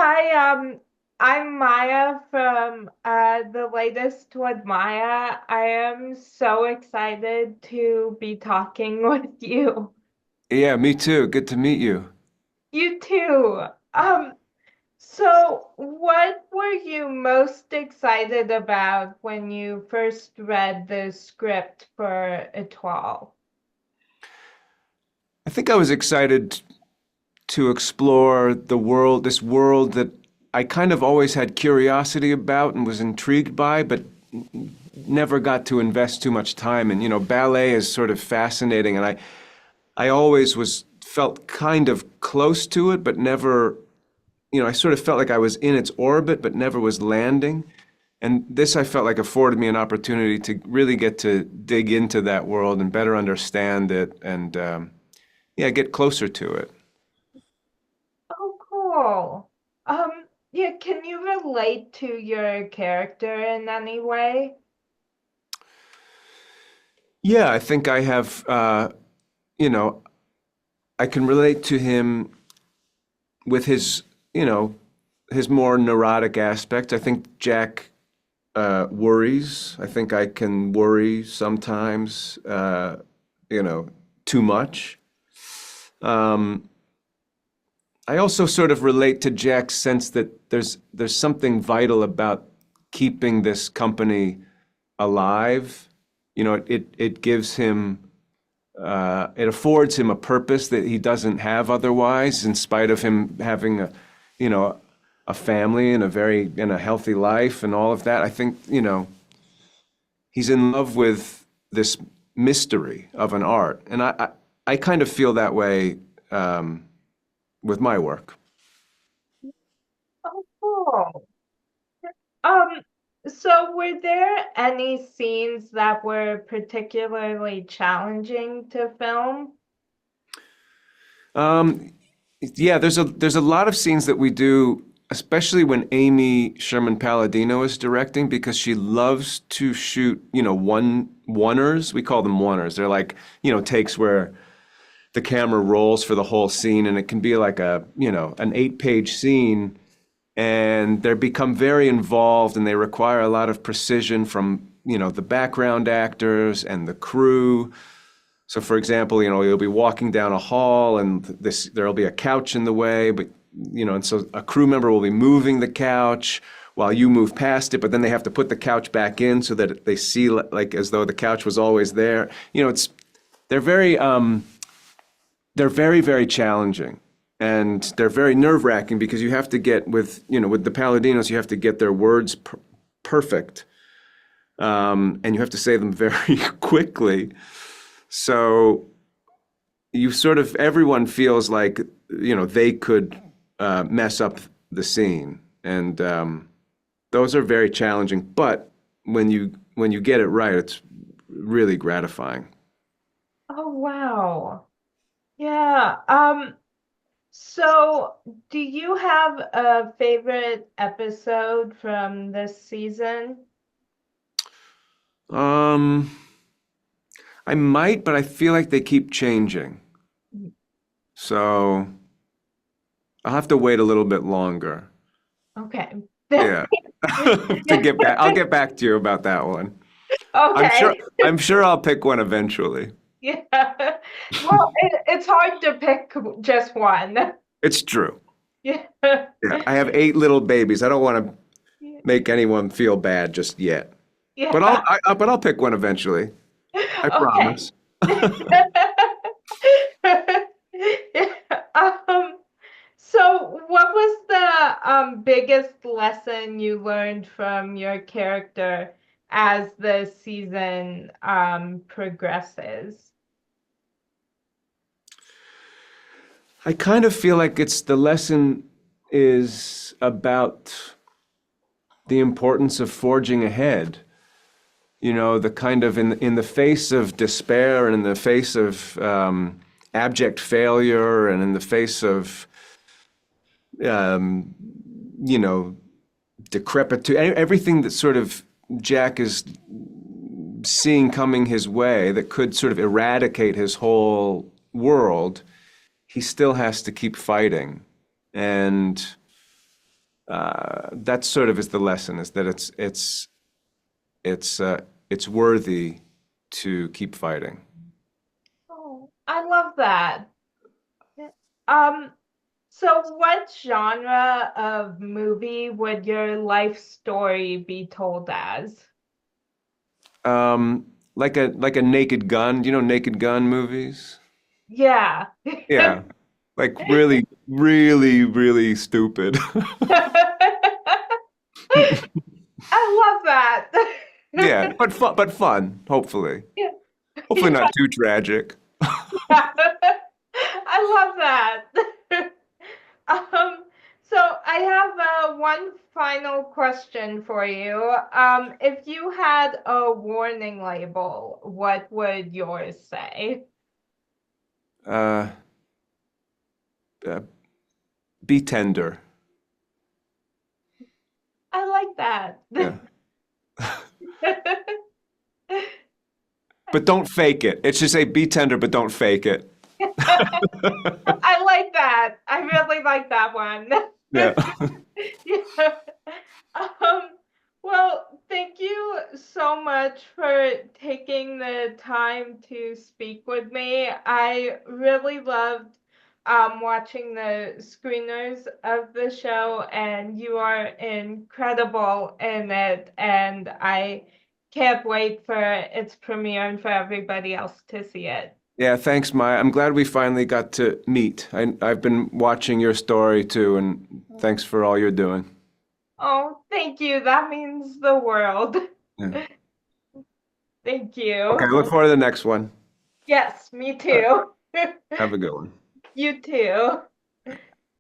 Hi, I'm Maya from the latest with Maya. I am so excited to be talking with you. Yeah, me too. Good to meet you. You too. So what were you most excited about when you first read the script for Étoile? I think I was excited to explore this world that I kind of always had curiosity about and was intrigued by, but never got to invest too much time in. Ballet is sort of fascinating, and I always felt kind of close to it, but never, I sort of felt like I was in its orbit, but never was landing. And this I felt like afforded me an opportunity to really get to dig into that world and better understand it and yeah, get closer to it. Oh, cool. Yeah, can you relate to your character in any way? Yeah, I think I have, you know, I can relate to him with his, you know, his more neurotic aspect. I think Jack worries. I think I can worry sometimes, you know, too much. Um, I also sort of relate to Jack's sense that there's something vital about keeping this company alive. It gives him it affords him a purpose that he doesn't have otherwise, in spite of him having you know, a family and a healthy life and all of that. I think, he's in love with this mystery of an art, and I kind of feel that way with my work. Oh, cool. Um, so were there any scenes that were particularly challenging to film? Um, yeah, there's a lot of scenes that we do, especially when Amy Sherman Palladino is directing, because she loves to shoot, oneers. We call them oneers. They're like, takes where the camera rolls for the whole scene, and it can be like an 8-page scene, and they become very involved, and they require a lot of precision from, the background actors and the crew. So, for example, you'll be walking down a hall and there'll be a couch in the way, but, and so a crew member will be moving the couch while you move past it, but then they have to put the couch back in so that they see like as though the couch was always there. They're very, they're very, very challenging, and they're very nerve-wracking because you have to get with the Palladinos, you have to get their words perfect, and you have to say them very quickly. So everyone feels like, they could mess up the scene. And those are very challenging. But when you get it right, it's really gratifying. Oh, wow. Yeah. So do you have a favorite episode from this season? Um, I might, but I feel like they keep changing. So I'll have to wait a little bit longer. Okay. Yeah. To get back, I'll get back to you about that one. I'm sure Okay. I'm sure I'll pick one eventually. Yeah. Well, it's hard to pick just one. It's true. Yeah. Yeah, I have 8 little babies. I don't want to make anyone feel bad just yet. But Yeah. I'll pick one eventually. I Okay. promise. Um, so what was the biggest lesson you learned from your character as the season progresses? I kind of feel like it's the lesson is about the importance of forging ahead. The kind of in the face of despair and in the face of abject failure and in the face of um, you know decrepitude, everything that sort of Jack is seeing coming his way that could sort of eradicate his whole world, he still has to keep fighting. And That sort of is the lesson, is that it's worthy to keep fighting. Oh, I love that. Um, so what genre of movie would your life story be told as? Um, like a Naked Gun. Do you know Naked Gun movies? Yeah. Yeah, like really, really, really stupid. I love that. Yeah, but fun, hopefully. Yeah. Hopefully not too tragic. I love that. Um, so I have one final question for you. If you had a warning label, what would yours say? Uh, uh, be tender. I like that. Yeah. But don't fake it. It should say be tender, but don't fake it. I like that. I really like that one. Yeah. Yeah. Um, well, thank you so much for taking the time to speak with me. I really loved watching the screeners of the show, and you are incredible in it. And I can't wait for its premiere and for everybody else to see it. Yeah, thanks, Maya. I'm glad we finally got to meet. I've been watching your story too, and thanks for all you're doing. Oh, thank you. That means the world. Yeah. Thank Okay, you. look forward to the next one. Yes, me All right, too. have a good one. You too.